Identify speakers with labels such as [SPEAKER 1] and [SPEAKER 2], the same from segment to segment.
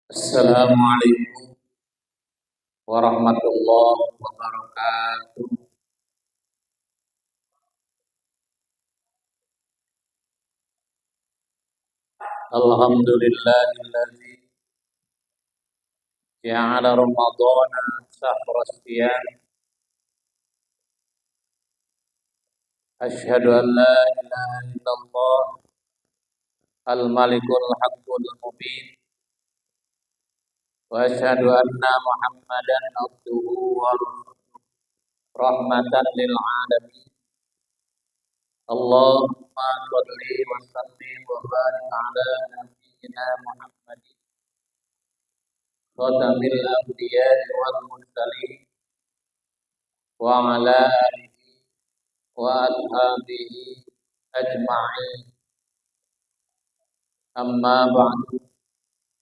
[SPEAKER 1] Assalamualaikum warahmatullahi wabarakatuh. Alhamdulillahilladzi ja'ala Ramadhana shahra siyam. Asyhadu an la ilaha illallah al-malikul haqqul mubin wa asyhadu anna Muhammadan abduhu wa rahmatan lil alamin. Allahumma shalli wa sallim wa barik ala nabiyyina Muhammadin khatamil anbiya'i wal mursalin wa ala alihi wa ashabihi ajma'in. Amma ba'du,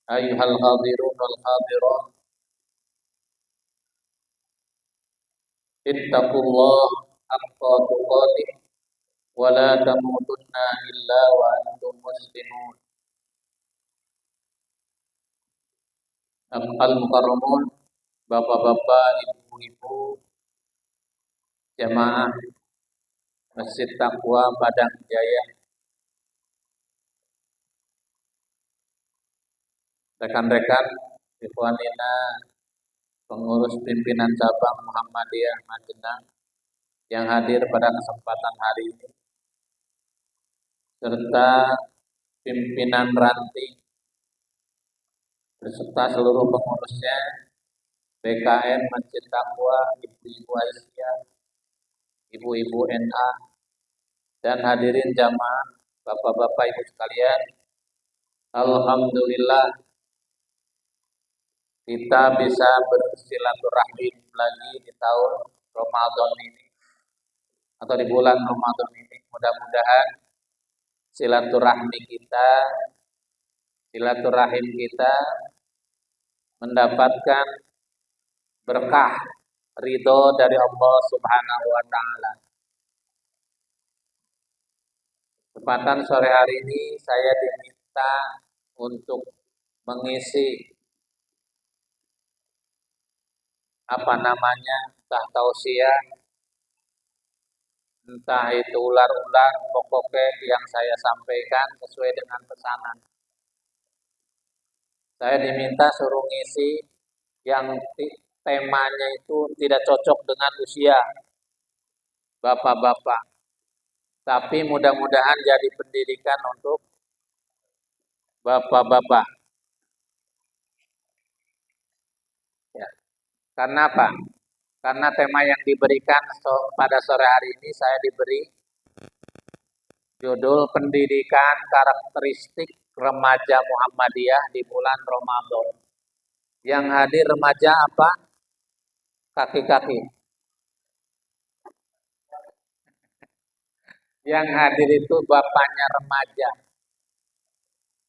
[SPEAKER 1] ayyuhal hadirun wal hadirat, ittaqullah haqqa tuqatih wa la tamutunna illa wa antum muslimun. Al-mukarramun, bapak-bapak, ibu-ibu, jamaah Masjid Taqwa Padang Jaya, rekan-rekan ikhwanina pengurus pimpinan cabang Muhammadiyah Magelang yang hadir pada kesempatan hari ini, serta pimpinan ranting beserta seluruh pengurusnya, BKN Masjid Taqwa, ibu-ibu Aisyah, ibu-ibu NA, dan hadirin jamaah, bapak-bapak, ibu sekalian. Alhamdulillah kita bisa bersilaturahmi lagi di tahun Ramadan ini atau di bulan Ramadan ini. Mudah-mudahan silaturahim kita mendapatkan berkah ridho dari Allah Subhanahu wa taala. Kesempatan sore hari ini saya diminta untuk mengisi entah tausiah, entah itu ular-ular, pokoknya yang saya sampaikan sesuai dengan pesanan. Saya diminta suruh ngisi yang temanya itu tidak cocok dengan usia bapak-bapak, tapi mudah-mudahan jadi pendidikan untuk bapak-bapak. Ya. Karena apa? Karena tema yang diberikan pada sore hari ini saya diberi judul pendidikan karakteristik remaja Muhammadiyah di bulan Ramadan. Yang hadir remaja apa? Kaki-kaki. Yang hadir itu bapaknya remaja.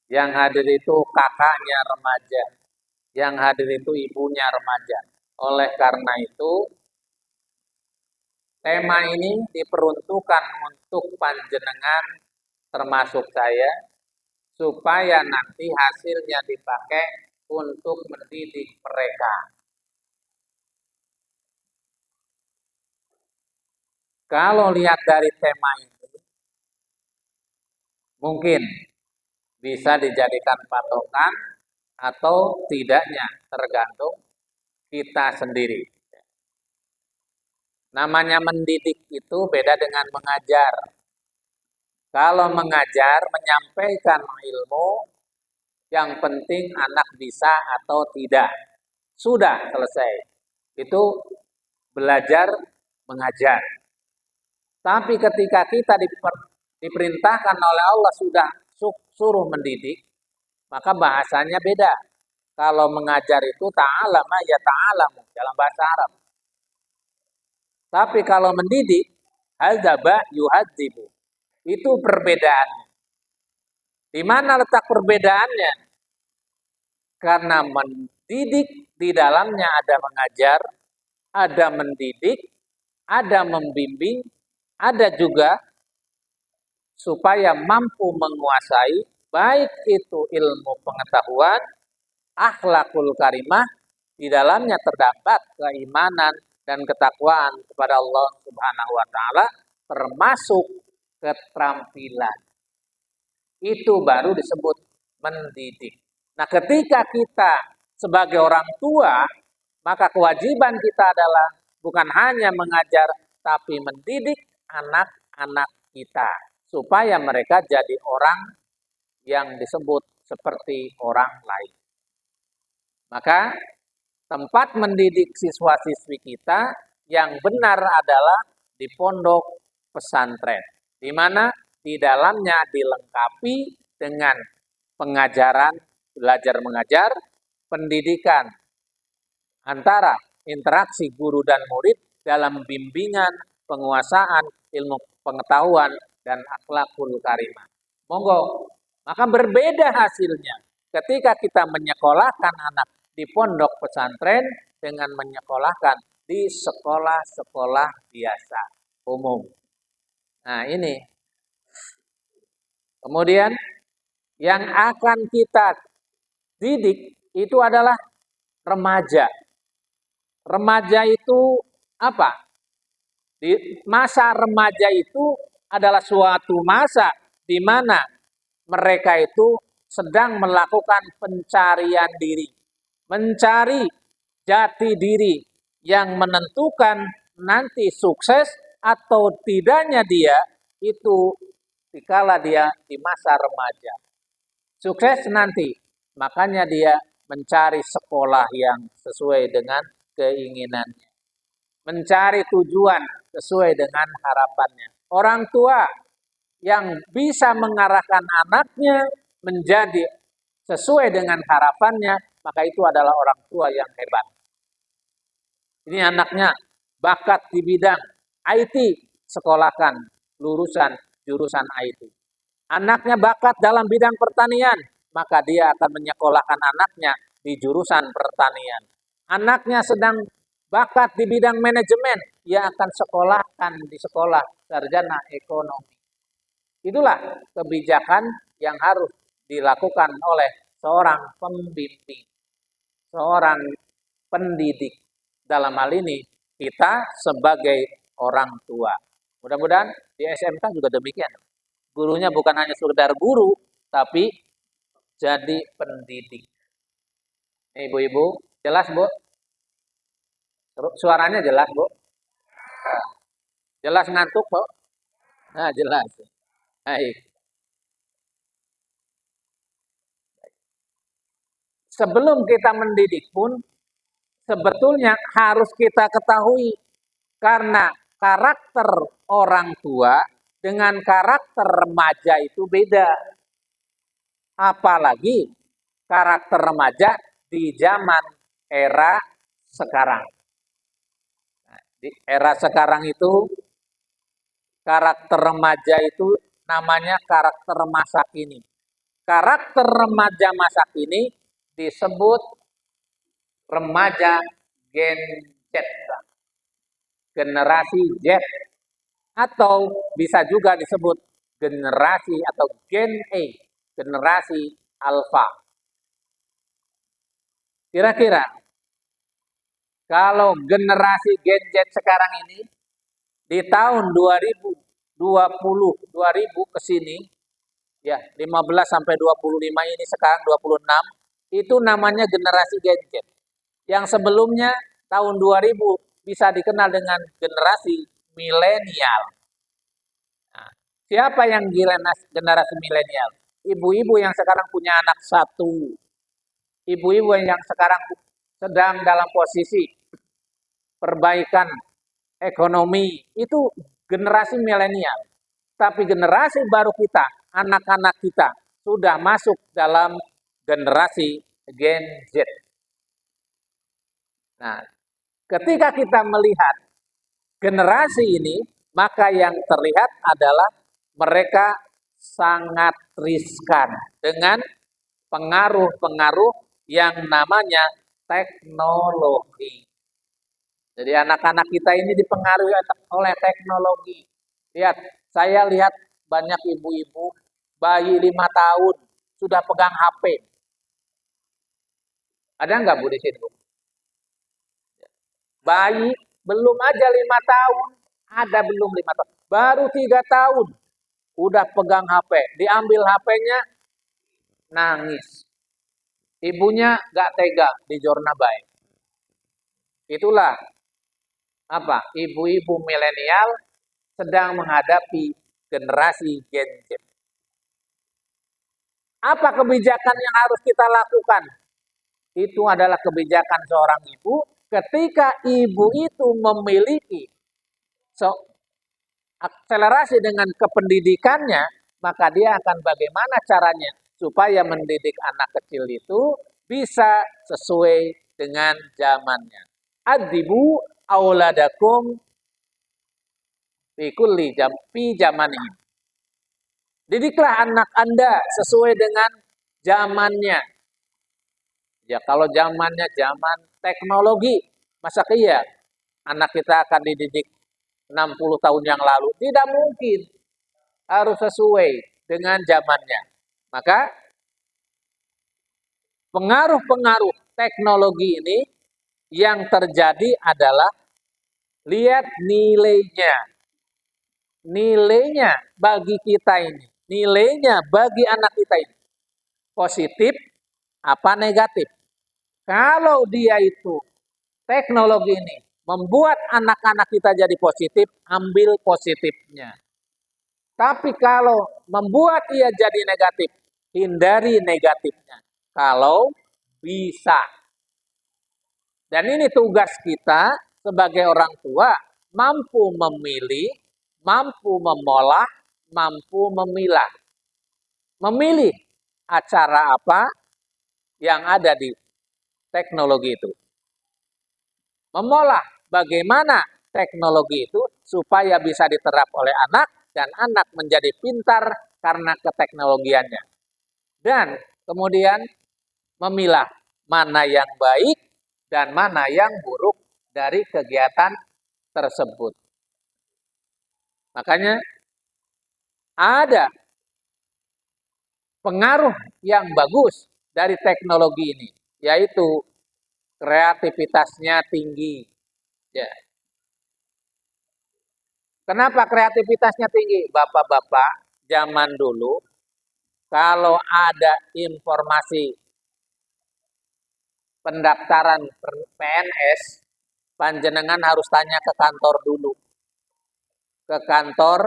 [SPEAKER 1] Yang hadir itu kakaknya remaja. Yang hadir itu ibunya remaja. Oleh karena itu, tema ini diperuntukkan untuk panjenengan termasuk saya, supaya nanti hasilnya dipakai untuk mendidik mereka. Kalau lihat dari tema ini, mungkin bisa dijadikan patokan atau tidaknya, tergantung kita sendiri. Namanya mendidik itu beda dengan mengajar. Kalau mengajar, menyampaikan ilmu, yang penting anak bisa atau tidak. Sudah selesai. Itu belajar mengajar. Tapi ketika kita diperintahkan oleh Allah sudah suruh mendidik, maka bahasanya beda. Kalau mengajar itu ta'alama ya ta'alamu dalam bahasa Arab. Tapi kalau mendidik, hadzaba yuhadzibu. Itu perbedaannya. Di mana letak perbedaannya? Karena mendidik di dalamnya ada mengajar, ada mendidik, ada membimbing, ada juga supaya mampu menguasai baik itu ilmu pengetahuan akhlakul karimah, di dalamnya terdapat keimanan dan ketakwaan kepada Allah Subhanahu wa taala, termasuk keterampilan. Itu baru disebut mendidik. Nah, ketika kita sebagai orang tua, maka kewajiban kita adalah bukan hanya mengajar, tapi mendidik anak-anak kita supaya mereka jadi orang yang disebut seperti orang lain. Maka tempat mendidik siswa-siswi kita yang benar adalah di pondok pesantren, di mana di dalamnya dilengkapi dengan pengajaran, belajar mengajar, pendidikan antara interaksi guru dan murid dalam bimbingan, penguasaan, ilmu pengetahuan, dan akhlakul karimah. Monggo, maka berbeda hasilnya ketika kita menyekolahkan anak di pondok pesantren dengan menyekolahkan di sekolah-sekolah biasa umum. Nah, ini. Kemudian yang akan kita didik itu adalah remaja. Remaja itu apa? Di masa remaja itu adalah suatu masa di mana mereka itu sedang melakukan pencarian diri, mencari jati diri yang menentukan nanti sukses atau tidaknya dia itu dikala dia di masa remaja. Sukses nanti, makanya dia mencari sekolah yang sesuai dengan keinginannya, mencari tujuan sesuai dengan harapannya. Orang tua yang bisa mengarahkan anaknya menjadi sesuai dengan harapannya, maka itu adalah orang tua yang hebat. Ini anaknya bakat di bidang IT, sekolahkan jurusan IT. Anaknya bakat dalam bidang pertanian, maka dia akan menyekolahkan anaknya di jurusan pertanian. Anaknya sedang bakat di bidang manajemen, ia akan sekolahkan di sekolah sarjana ekonomi. Itulah kebijakan yang harus dilakukan oleh seorang pembimbing, seorang pendidik. Dalam hal ini kita sebagai orang tua. Mudah-mudahan di SMK juga demikian. Gurunya bukan hanya sekedar guru, tapi jadi pendidik. Ibu-ibu, jelas Bu? Suaranya jelas Bu? Jelas ngantuk Bu? Nah, jelas. Baik. Sebelum kita mendidik pun, sebetulnya harus kita ketahui karena karakter orang tua dengan karakter remaja itu beda. Apalagi karakter remaja di zaman era sekarang. Nah, di era sekarang itu karakter remaja itu namanya karakter masa kini. Karakter remaja masa kini disebut remaja Gen Z, generasi Z, atau bisa juga disebut generasi atau Gen A, generasi Alpha. Kira-kira kalau generasi Gen Z sekarang ini di tahun 2020 ke sini ya 15 sampai 25 ini sekarang 26 itu namanya generasi Gen Z. Yang sebelumnya tahun 2000 bisa dikenal dengan generasi milenial. Nah, siapa yang generasi milenial? Ibu-ibu yang sekarang punya anak satu. Ibu-ibu yang sekarang sedang dalam posisi perbaikan ekonomi. Itu generasi milenial. Tapi generasi baru kita, anak-anak kita, sudah masuk dalam generasi Gen Z. Nah, ketika kita melihat generasi ini, maka yang terlihat adalah mereka sangat riskan dengan pengaruh-pengaruh yang namanya teknologi. Jadi anak-anak kita ini dipengaruhi oleh teknologi. Lihat, saya lihat banyak ibu-ibu, bayi 5 tahun, sudah pegang HP. Ada nggak Bu di sini Bu? Bayi belum aja 5 tahun, ada belum 5 tahun, baru 3 tahun, udah pegang HP, diambil HP-nya, nangis. Ibunya nggak tega, dijorna baik. Itulah apa? Ibu-ibu milenial sedang menghadapi generasi Gen Z. Apa kebijakan yang harus kita lakukan? Itu adalah kebijakan seorang ibu ketika ibu itu memiliki akselerasi dengan kependidikannya, maka dia akan bagaimana caranya supaya mendidik anak kecil itu bisa sesuai dengan zamannya. Adibu auladakum fi kulli zamanihim. Didiklah anak Anda sesuai dengan zamannya. Ya kalau zamannya zaman teknologi, masa iya anak kita akan dididik 60 tahun yang lalu? Tidak mungkin. Harus sesuai dengan zamannya. Maka pengaruh-pengaruh teknologi ini yang terjadi adalah lihat nilainya. Nilainya bagi kita ini, nilainya bagi anak kita ini positif apa negatif. Kalau dia itu teknologi ini membuat anak-anak kita jadi positif, ambil positifnya. Tapi kalau membuat ia jadi negatif, hindari negatifnya. Kalau bisa. Dan ini tugas kita sebagai orang tua, mampu memilih, mampu memolah, mampu memilah. Memilih acara apa yang ada di teknologi itu. Memolah bagaimana teknologi itu supaya bisa diterap oleh anak dan anak menjadi pintar karena keteknologiannya. Dan kemudian memilah mana yang baik dan mana yang buruk dari kegiatan tersebut. Makanya ada pengaruh yang bagus dari teknologi ini, yaitu kreativitasnya tinggi. Ya. Kenapa kreativitasnya tinggi? Bapak-bapak zaman dulu, kalau ada informasi pendaftaran PNS, panjenengan harus tanya ke kantor dulu. Ke kantor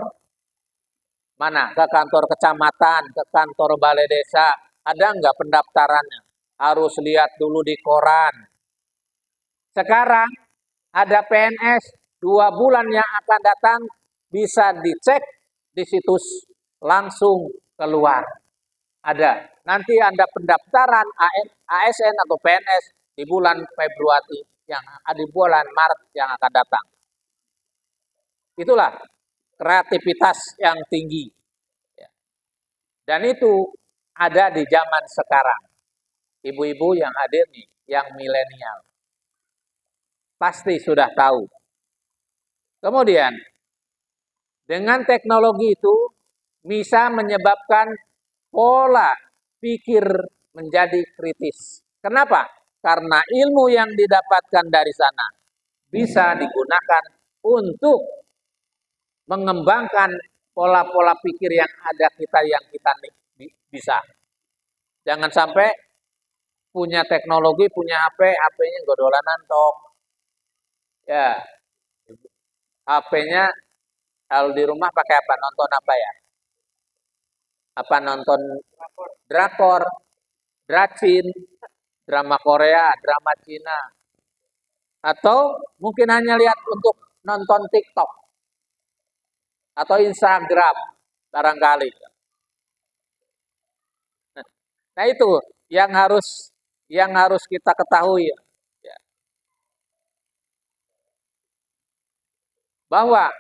[SPEAKER 1] mana? Ke kantor kecamatan, ke kantor balai desa. Ada nggak pendaftarannya? Harus lihat dulu di koran. Sekarang ada PNS 2 bulan yang akan datang bisa dicek di situs langsung keluar. Ada. Nanti ada pendaftaran ASN atau PNS di bulan Februari yang di bulan Maret yang akan datang. Itulah kreativitas yang tinggi. Dan itu ada di zaman sekarang. Ibu-ibu yang hadir nih, yang milenial. Pasti sudah tahu. Kemudian, dengan teknologi itu bisa menyebabkan pola pikir menjadi kritis. Kenapa? Karena ilmu yang didapatkan dari sana bisa digunakan untuk mengembangkan pola-pola pikir yang ada yang kita bisa. Jangan sampai punya teknologi, punya HP, HP-nya godolanan tok. Ya, HP-nya kalau di rumah pakai apa? Nonton apa ya? Apa nonton drakor, dracin, drama Korea, drama Cina. Atau mungkin hanya lihat untuk nonton TikTok atau Instagram barangkali. Nah itu yang harus kita ketahui ya, bahwa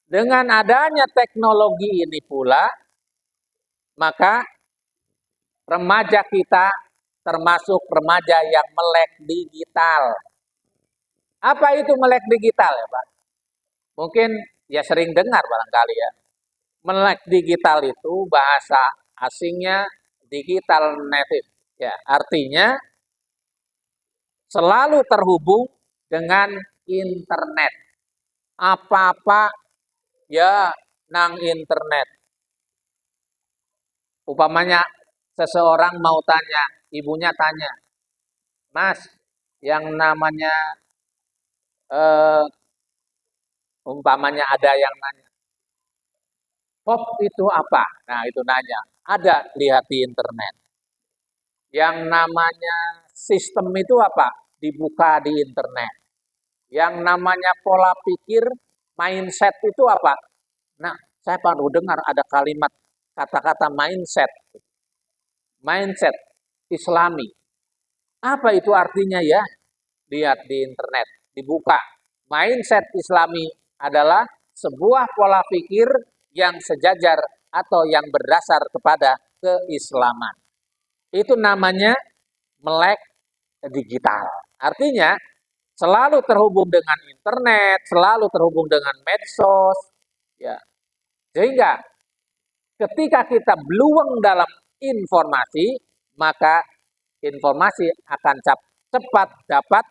[SPEAKER 1] dengan adanya teknologi ini pula maka remaja kita termasuk remaja yang melek digital. Apa itu melek digital ya Pak? Mungkin ya sering dengar barangkali ya. Melek digital itu bahasa asingnya digital native. Ya, artinya selalu terhubung dengan internet. Apa-apa ya nang internet. Umpamanya seseorang mau tanya, ibunya tanya, Mas, yang namanya umpamanya ada yang nanya, pop itu apa? Nah itu nanya, ada lihat di internet. Yang namanya sistem itu apa? Dibuka di internet. Yang namanya pola pikir, mindset itu apa? Nah, saya baru dengar ada kalimat kata-kata mindset. Mindset Islami. Apa itu artinya ya? Lihat di internet, dibuka. Mindset Islami adalah sebuah pola pikir yang sejajar atau yang berdasar kepada keislaman. Itu namanya melek digital. Artinya selalu terhubung dengan internet, selalu terhubung dengan medsos, ya. Sehingga ketika kita beluang dalam informasi, maka informasi akan cepat dapat,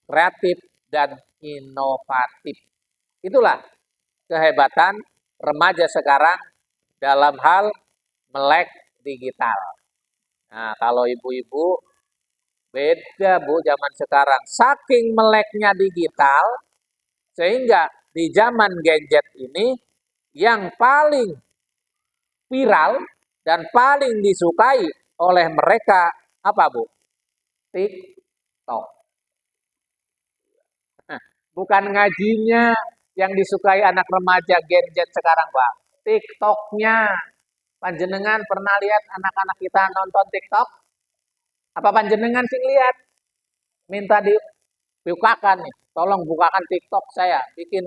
[SPEAKER 1] kreatif, dan inovatif. Itulah kehebatan remaja sekarang dalam hal melek digital. Nah, kalau ibu-ibu beda Bu zaman sekarang. Saking meleknya digital, sehingga di zaman gadget ini yang paling viral dan paling disukai oleh mereka apa Bu? TikTok. Bukan ngajinya yang disukai anak remaja gadget sekarang Pak. TikToknya. Panjenengan pernah lihat anak-anak kita nonton TikTok? Apa panjenengan sih lihat? Minta dibukakan nih. Tolong bukakan TikTok saya. Bikin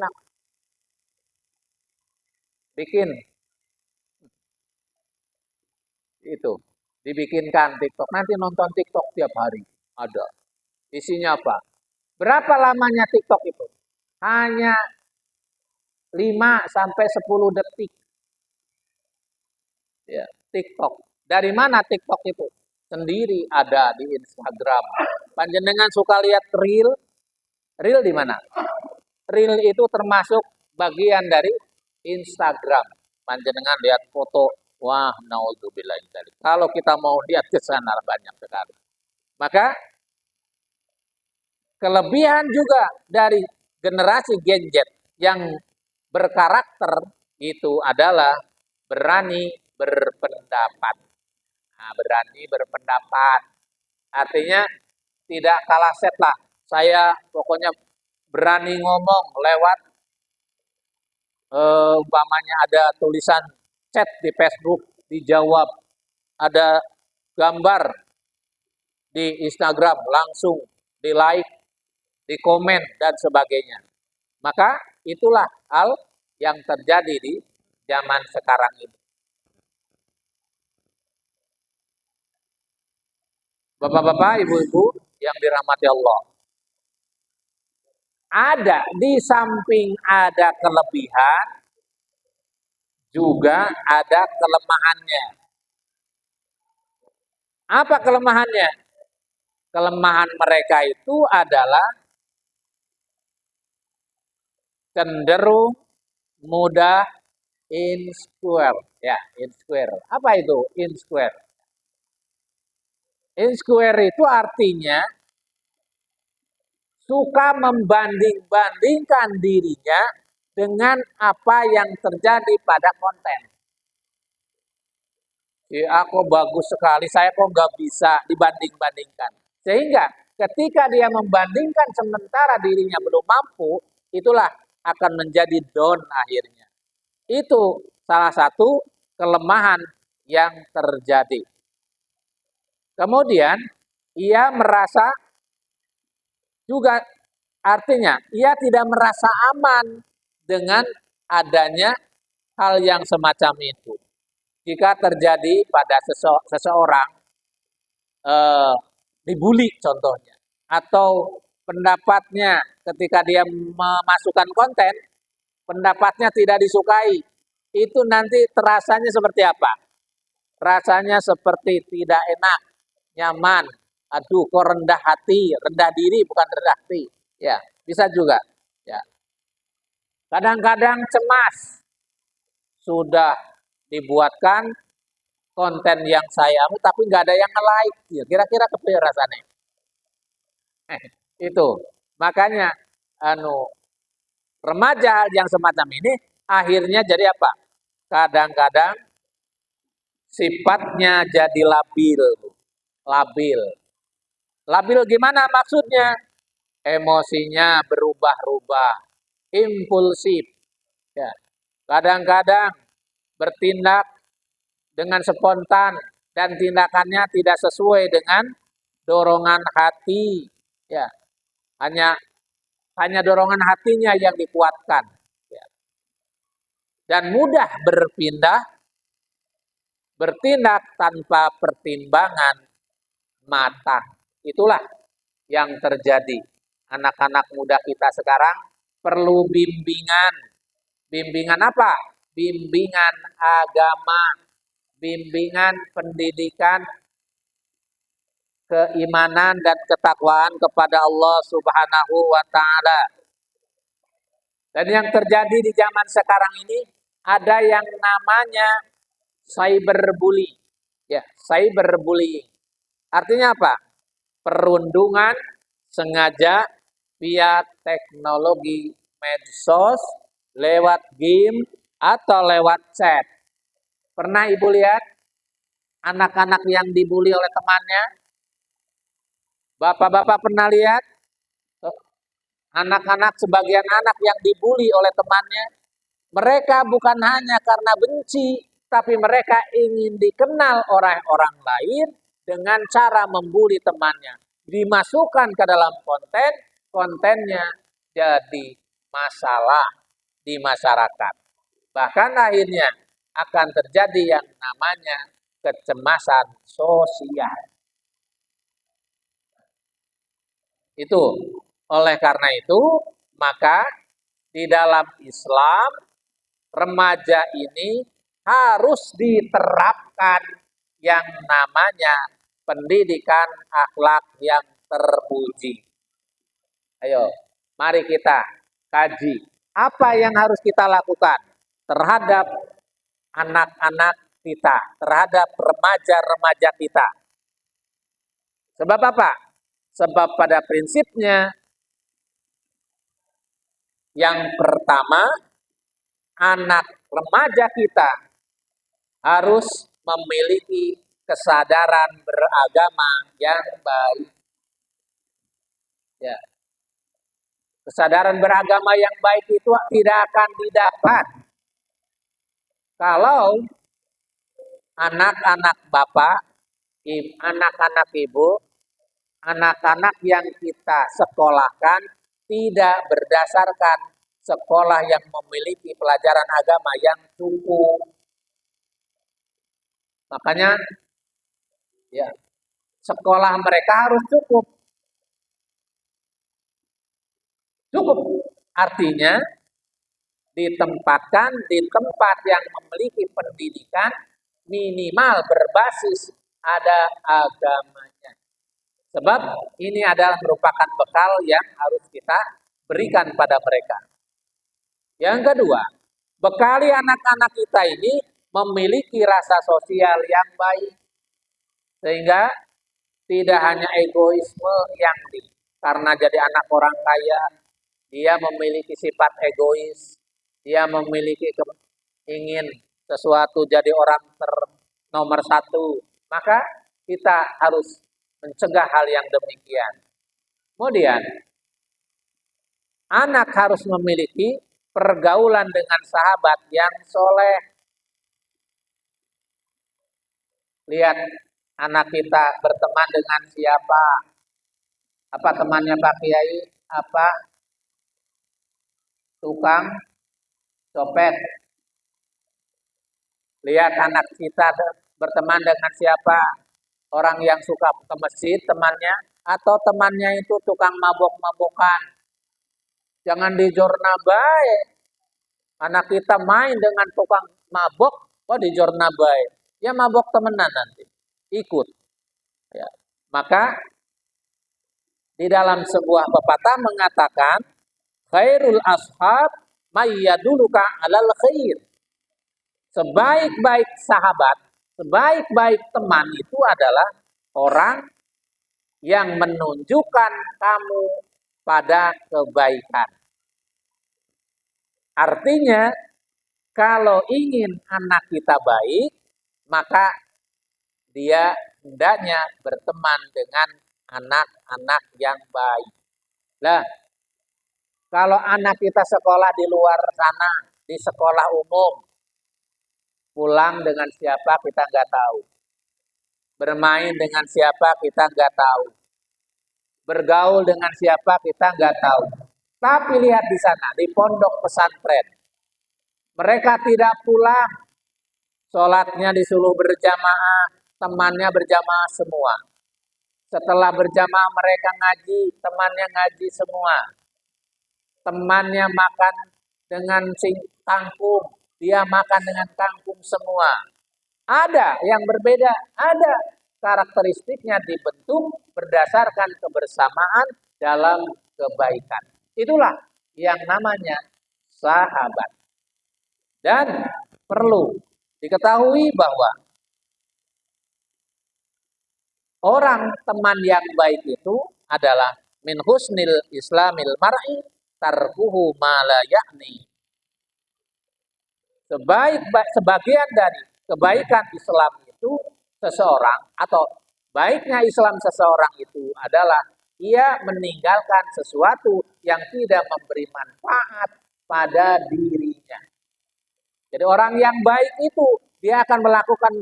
[SPEAKER 1] itu. Dibikinkan TikTok. Nanti nonton TikTok tiap hari. Ada. Isinya apa? Berapa lamanya TikTok itu? Hanya 5 sampai 10 detik. Ya, TikTok. Dari mana TikTok itu? Sendiri ada di Instagram. Panjenengan suka lihat reel? Reel di mana? Reel itu termasuk bagian dari Instagram. Panjenengan lihat foto, wah, naudzubillah. Kalau kita mau lihat ke sana banyak sekali. Maka kelebihan juga dari generasi gadget yang berkarakter itu adalah berani berpendapat. Nah, berani berpendapat. Artinya tidak kalah set lah. Saya pokoknya berani ngomong lewat umpamanya ada tulisan chat di Facebook dijawab, ada gambar di Instagram langsung di like, di komen dan sebagainya. Maka itulah hal yang terjadi di zaman sekarang ini. Bapak-bapak, ibu-ibu yang dirahmati Allah. Ada di samping ada kelebihan, juga ada kelemahannya. Apa kelemahannya? Kelemahan mereka itu adalah cenderung mudah insecure. Ya, insecure. Apa itu insecure? Insecure itu artinya suka membanding-bandingkan dirinya dengan apa yang terjadi pada konten. Ya, aku bagus sekali, saya kok nggak bisa dibanding-bandingkan. Sehingga ketika dia membandingkan sementara dirinya belum mampu, itulah akan menjadi down akhirnya. Itu salah satu kelemahan yang terjadi. Kemudian ia merasa juga artinya ia tidak merasa aman dengan adanya hal yang semacam itu. Jika terjadi pada seseorang dibully contohnya, atau pendapatnya ketika dia memasukkan konten, pendapatnya tidak disukai, itu nanti terasanya seperti apa? Rasanya seperti tidak enak, nyaman, Aduh, kok rendah hati, rendah diri bukan rendah hati. Ya, bisa juga. Ya. Kadang-kadang cemas. Sudah dibuatkan konten yang saya tapi nggak ada yang nge-like. Ya, kira-kira kepiye rasanya? Itu. Makanya anu remaja yang semacam ini akhirnya jadi apa? Kadang-kadang sifatnya jadi labil. Labil. Labil gimana maksudnya? Emosinya berubah-ubah, impulsif. Ya. Kadang-kadang bertindak dengan spontan dan tindakannya tidak sesuai dengan dorongan hati. Ya, hanya dorongan hatinya yang dikuatkan. Ya. Dan mudah bertindak tanpa pertimbangan matang. Itulah yang terjadi. Anak-anak muda kita sekarang perlu bimbingan. Bimbingan apa? Bimbingan agama, bimbingan pendidikan, keimanan dan ketakwaan kepada Allah Subhanahu wa taala. Dan yang terjadi di zaman sekarang ini ada yang namanya cyberbullying. Ya, cyberbullying. Artinya apa? Perundungan sengaja via teknologi medsos, lewat game atau lewat chat. Pernah Ibu lihat anak-anak yang dibully oleh temannya? Bapak-bapak pernah lihat anak-anak, sebagian anak yang dibully oleh temannya? Mereka bukan hanya karena benci, tapi mereka ingin dikenal oleh orang lain dengan cara membuli temannya. Dimasukkan ke dalam konten, kontennya jadi masalah di masyarakat. Bahkan akhirnya akan terjadi yang namanya kecemasan sosial. Itu. Oleh karena itu, maka di dalam Islam remaja ini harus diterapkan yang namanya pendidikan akhlak yang terpuji. Ayo, mari kita kaji apa yang harus kita lakukan terhadap anak-anak kita, terhadap remaja-remaja kita. Sebab apa? Sebab pada prinsipnya yang pertama, anak remaja kita harus memiliki kesadaran beragama yang baik. Ya. Kesadaran beragama yang baik itu tidak akan didapat kalau anak-anak bapak, anak-anak ibu, anak-anak yang kita sekolahkan tidak berdasarkan sekolah yang memiliki pelajaran agama yang cukup. Makanya ya, sekolah mereka harus cukup. Cukup artinya ditempatkan di tempat yang memiliki pendidikan minimal berbasis ada agamanya. Sebab ini adalah merupakan bekal yang harus kita berikan pada mereka. Yang kedua, bekali anak-anak kita ini memiliki rasa sosial yang baik. Sehingga tidak hanya egoisme yang karena jadi anak orang kaya, dia memiliki sifat egois, dia memiliki ingin sesuatu jadi orang nomor satu. Maka kita harus mencegah hal yang demikian. Kemudian, anak harus memiliki pergaulan dengan sahabat yang soleh. Lihat anak kita berteman dengan siapa? Apa temannya Pak Kiai? Apa? Tukang copet. Lihat anak kita berteman dengan siapa? Orang yang suka ke masjid temannya, atau temannya itu tukang mabok-mabokan. Jangan dijorna baik. Anak kita main dengan tukang mabok, dijorna baik. Ya mabok temenan nanti. Ikut. Ya. Maka Di dalam sebuah pepatah mengatakan, khairul ashab mayyaduluka alal khair. Sebaik-baik sahabat, sebaik-baik teman itu adalah orang yang menunjukkan kamu pada kebaikan. Artinya, kalau ingin anak kita baik, maka dia hendaknya berteman dengan anak-anak yang baik. Nah, kalau anak kita sekolah di luar sana, di sekolah umum, pulang dengan siapa kita nggak tahu. Bermain dengan siapa kita nggak tahu. Bergaul dengan siapa kita nggak tahu. Tapi lihat di sana, di pondok pesantren. Mereka tidak pulang. Sholatnya disuruh berjamaah, temannya berjamaah semua. Setelah berjamaah mereka ngaji, temannya ngaji semua. Temannya makan dengan kangkung, dia makan dengan kangkung semua. Ada yang berbeda, ada karakteristiknya dibentuk berdasarkan kebersamaan dalam kebaikan. Itulah yang namanya sahabat. Dan perlu diketahui bahwa orang teman yang baik itu adalah min husnil islamil mar'i tarkuhu ma la ya'ni. Sebagian dari kebaikan Islam itu seseorang atau baiknya Islam seseorang itu adalah ia meninggalkan sesuatu yang tidak memberi manfaat pada dirinya. Jadi orang yang baik itu dia akan melakukan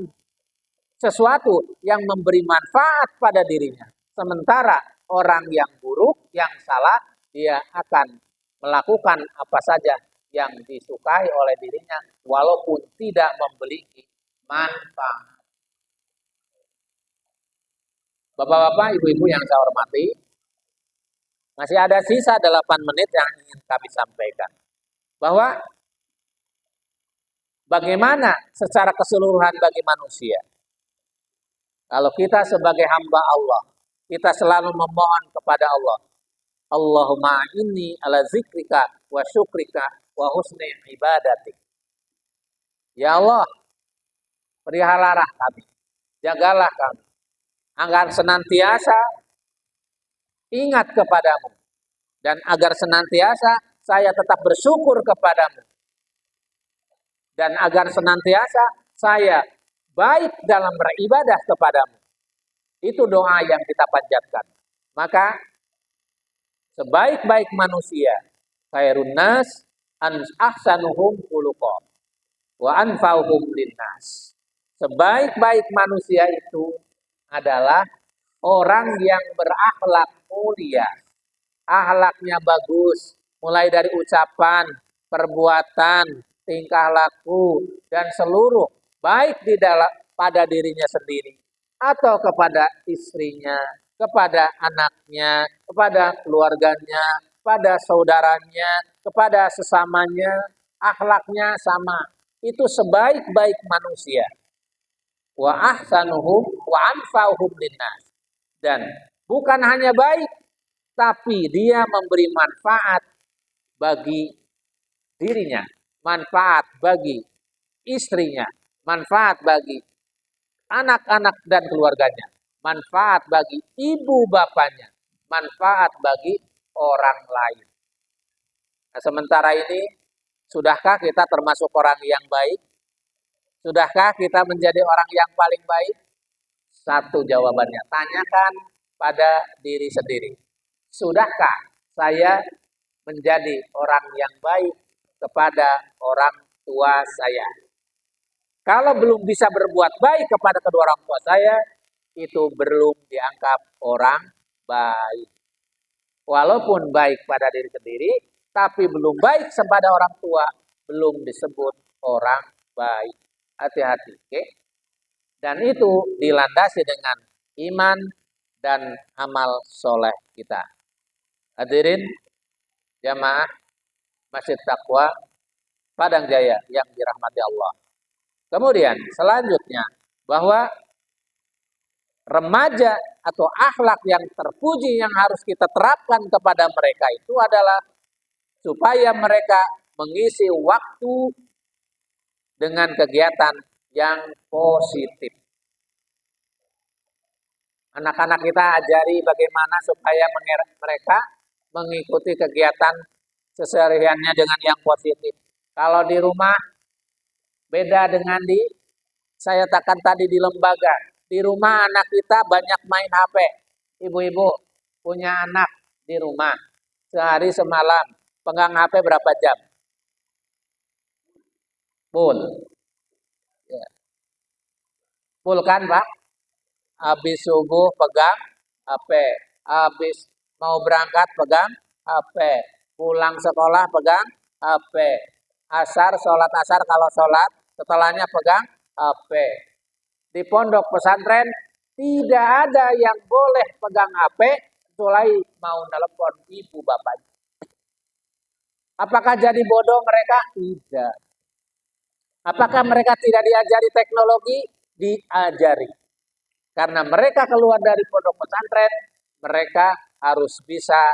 [SPEAKER 1] sesuatu yang memberi manfaat pada dirinya. Sementara orang yang buruk, yang salah, dia akan melakukan apa saja yang disukai oleh dirinya walaupun tidak memiliki manfaat. Bapak-bapak, ibu-ibu yang saya hormati, masih ada sisa 8 menit yang ingin kami sampaikan. Bahwa bagaimana secara keseluruhan bagi manusia. Kalau kita sebagai hamba Allah, kita selalu memohon kepada Allah. Allahumma inni ala zikrika wa syukrika wa husni ibadatik. Ya Allah, peliharalah kami, jagalah kami, agar senantiasa ingat kepadamu, dan agar senantiasa saya tetap bersyukur kepadamu, dan agar senantiasa saya baik dalam beribadah kepadamu. Itu doa yang kita panjatkan. Maka sebaik-baik manusia, khairun nas ahsanuhum khuluqan wa anfa'uhum linnas. Sebaik-baik manusia itu adalah orang yang berakhlak mulia. Akhlaknya bagus, mulai dari ucapan, perbuatan, tingkah laku, dan seluruh baik di dalam pada dirinya sendiri atau kepada istrinya, kepada anaknya, kepada keluarganya, kepada saudaranya, kepada sesamanya, akhlaknya sama. Itu sebaik-baik manusia. Wa ahsanuhum wa anfa'uhum linnas. Dan bukan hanya baik, tapi dia memberi manfaat bagi dirinya, manfaat bagi istrinya, manfaat bagi anak-anak dan keluarganya, manfaat bagi ibu bapaknya, manfaat bagi orang lain. Nah, sementara ini, sudahkah kita termasuk orang yang baik? Sudahkah kita menjadi orang yang paling baik? Satu jawabannya, tanyakan pada diri sendiri. Sudahkah saya menjadi orang yang baik kepada orang tua saya? Kalau belum bisa berbuat baik kepada kedua orang tua saya, itu belum dianggap orang baik. Walaupun baik pada diri sendiri, tapi belum baik kepada orang tua, belum disebut orang baik. Hati-hati, oke? Dan itu dilandasi dengan iman dan amal soleh kita. Hadirin jamaah Masjid Taqwa Padang Jaya yang dirahmati Allah. Kemudian selanjutnya bahwa remaja atau akhlak yang terpuji yang harus kita terapkan kepada mereka itu adalah supaya mereka mengisi waktu dengan kegiatan yang positif. Anak-anak kita ajari bagaimana supaya mereka mengikuti kegiatan kesehariannya dengan yang positif. Kalau di rumah beda dengan saya katakan tadi di lembaga. Di rumah anak kita banyak main HP. Ibu-ibu punya anak di rumah. Sehari semalam pegang HP berapa jam? Full. Ya. Full kan Pak? Habis subuh pegang HP. Habis mau berangkat pegang HP. Pulang sekolah pegang HP. Asar, sholat asar kalau sholat. Setelahnya pegang HP. Di pondok pesantren tidak ada yang boleh pegang HP kecuali mau telepon ibu bapaknya. Apakah jadi bodoh mereka? Tidak. Apakah mereka tidak diajari teknologi? Diajari. Karena mereka keluar dari pondok pesantren, mereka harus bisa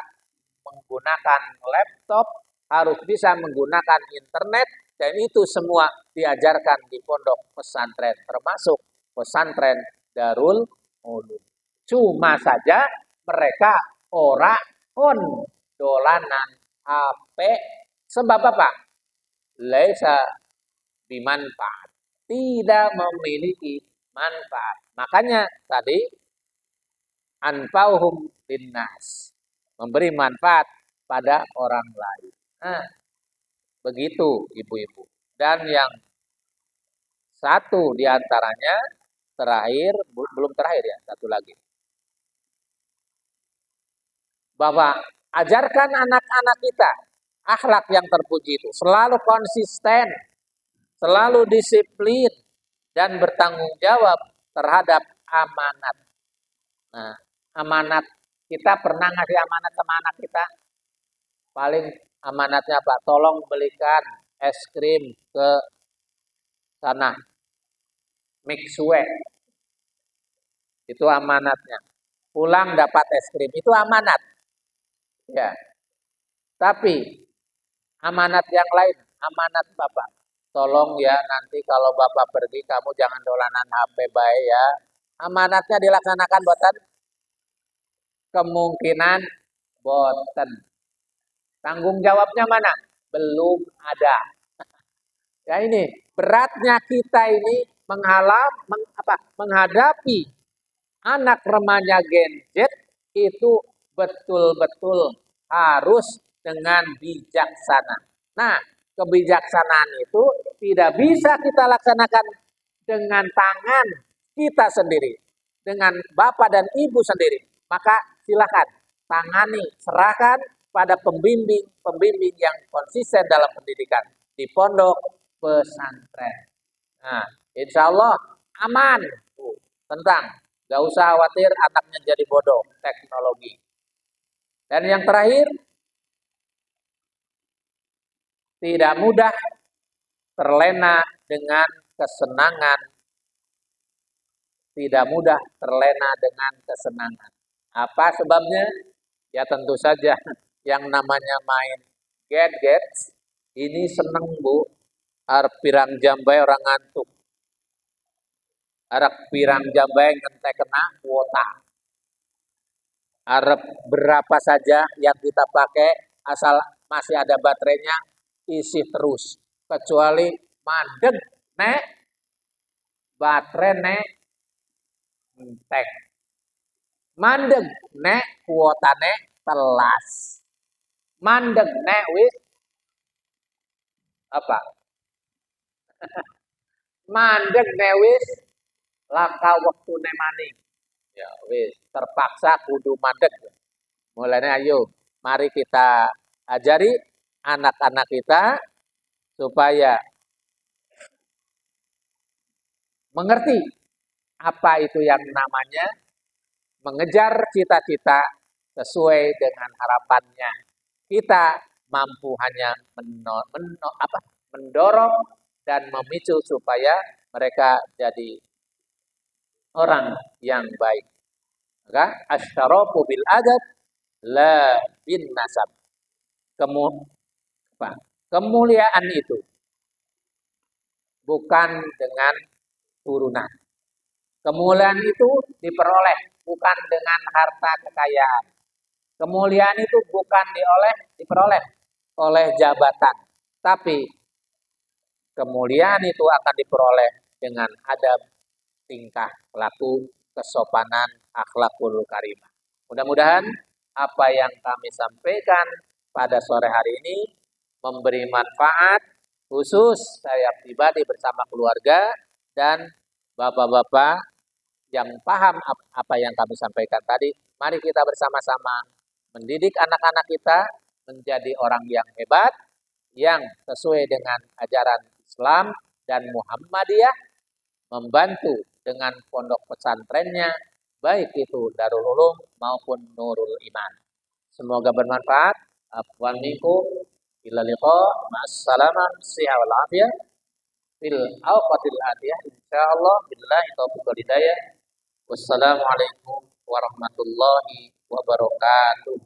[SPEAKER 1] menggunakan laptop, harus bisa menggunakan internet, dan itu semua diajarkan di pondok pesantren, termasuk pesantren Darul Ulum. Cuma saja mereka ora on dolanan HP. Sebab apa? Laisa bimanfaat. Tidak memiliki manfaat. Makanya tadi anfa'uhum linnas. Memberi manfaat pada orang lain. Nah, begitu ibu-ibu. Dan yang satu diantaranya terakhir, belum terakhir ya, satu lagi. Bahwa ajarkan anak-anak kita akhlak yang terpuji itu. Selalu konsisten, selalu disiplin, dan bertanggung jawab terhadap amanat. Nah, amanat kita pernah ngasih amanat sama anak kita. Paling amanatnya Pak, tolong belikan es krim ke sana. Mixue. Itu amanatnya. Pulang dapat es krim. Itu amanat. Ya. Tapi amanat yang lain, amanat Bapak. Tolong ya nanti kalau Bapak pergi kamu jangan dolanan HP baik ya. Amanatnya dilaksanakan boten? Kemungkinan boten. Tanggung jawabnya mana? Belum ada. Ya ini beratnya kita ini menghadapi anak remaja Gen Z itu betul-betul harus dengan bijaksana. Nah, kebijaksanaan itu tidak bisa kita laksanakan dengan tangan kita sendiri, dengan bapak dan ibu sendiri. Maka silakan tangani, serahkan pada pembimbing yang konsisten dalam pendidikan di pondok pesantren. Nah, insya Allah aman tentang gak usah khawatir anaknya jadi bodoh teknologi. Dan yang terakhir, tidak mudah terlena dengan kesenangan. Tidak mudah terlena dengan kesenangan. Apa sebabnya? Ya tentu saja yang namanya main gadgets ini seneng Bu. Arep pirang jambai orang ngantuk. Arep pirang jambai ngentek kena kuota. Arep berapa saja yang kita pakai asal masih ada baterainya isi terus. Kecuali mandeg nek baterai nek entek. Mandeg nek kuotane telas. Mandeg nek wis apa? Mandeg nek wis laka wektune maning. Ya wis terpaksa kudu mandeg. Mulanya ayo mari kita ajari anak-anak kita supaya mengerti apa itu yang namanya mengejar cita-cita sesuai dengan harapannya. Kita mampu hanya mendorong dan memicu supaya mereka jadi orang yang baik. Maka asyarafu bil adab la bin nasab. Kemu, apa? Kemuliaan itu bukan dengan turunan. Kemuliaan itu diperoleh bukan dengan harta kekayaan. Kemuliaan itu bukan diperoleh oleh jabatan, tapi kemuliaan itu akan diperoleh dengan adab, tingkah laku, kesopanan, akhlakul karimah. Mudah-mudahan apa yang kami sampaikan pada sore hari ini memberi manfaat khusus saya pribadi bersama keluarga dan bapak-bapak yang paham apa yang kami sampaikan tadi. Mari kita bersama-sama mendidik anak-anak kita menjadi orang yang hebat, yang sesuai dengan ajaran Islam dan Muhammadiyah, membantu dengan pondok pesantrennya, baik itu Darul Ulum maupun Nurul Iman. Semoga bermanfaat. Afwan minkum. Ila liqa. Ma'assalamah. Siha wal afiyah. Fil awqatil atiyah. Insyaallah. Billahi taufiq wal hidayah. Wassalamualaikum warahmatullahi wabarakatuh.